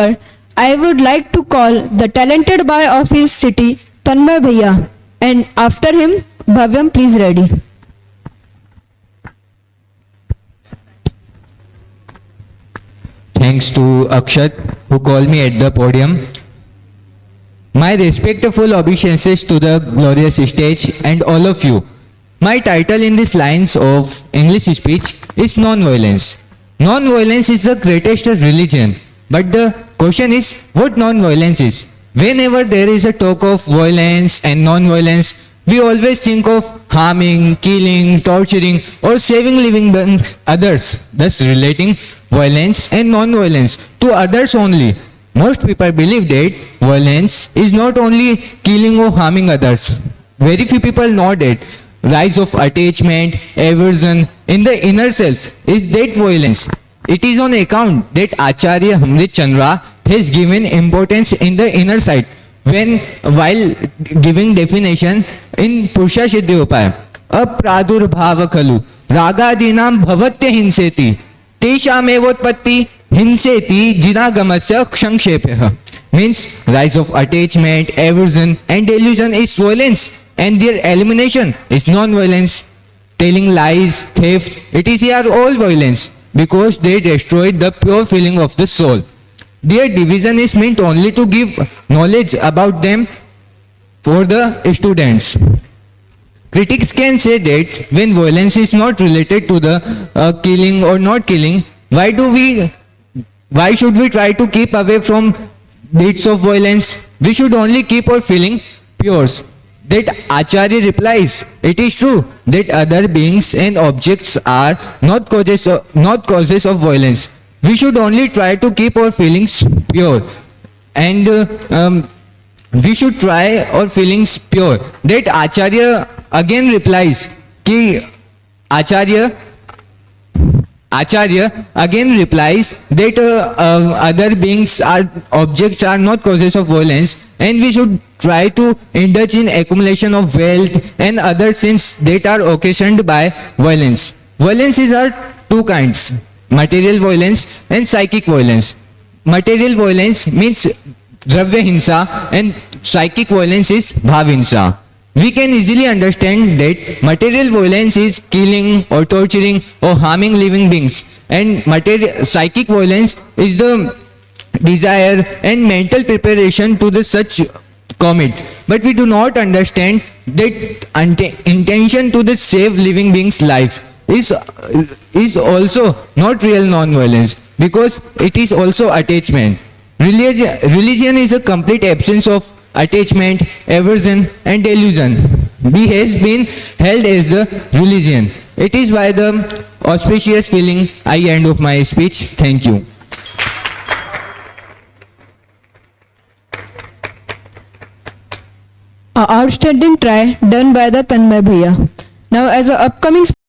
speaker, I would like to call the talented boy of his city, Tanmay Bhaiya, and after him, Bhavyam, please ready. Thanks to Akshat who called me at the podium. My respectful obeisances to the glorious stage and all of you. My title in these lines of English speech is non-violence. Non-violence is the greatest religion. But the question is what non-violence is. Whenever there is a talk of violence and non-violence, we always think of harming, killing, torturing or saving living others, thus relating violence and non-violence to others only. Most people believe that violence is not only killing or harming others. Very few people know that rise of attachment, aversion in the inner self is that violence. It is on account that Acharya Hamrit Chandra has given importance in the inner side while giving definition in Purusha Siddhi Upaya. Apradurбhava khalu ragadinam bhavatya hinseti teshamevotpatti hinseti jinagamasya kshankshepah. Means rise of attachment, aversion and delusion is violence and their elimination is non-violence. Telling lies, theft, it is here all violence because they destroy the pure feeling of the soul. Their division is meant only to give knowledge about them for the students. Critics can say that when violence is not related to the killing or not killing, why should we try to keep away from deeds of violence? We should only keep our feeling pure. That Acharya replies, it is true that other beings and objects are not causes of violence. We should only try to keep our feelings pure. And we should try our feelings pure. That Acharya again replies, कि Acharya again replies that other beings are objects are not causes of violence and we should try to indulge in accumulation of wealth and other sins that are occasioned by violence. Violences are two kinds, material violence and psychic violence. Material violence means dravya hinsa and psychic violence is bhav hinsa. We can easily understand that material violence is killing or torturing or harming living beings and psychic violence is the desire and mental preparation to the such commit. But we do not understand that intention to the save living beings' life is also not real non-violence because it is also attachment. Religion is a complete absence of attachment, aversion and delusion. B has been held as the religion. It is by the auspicious feeling I end of my speech. Thank you. A outstanding try done by the Tanmay Bhaiya. Now as a upcoming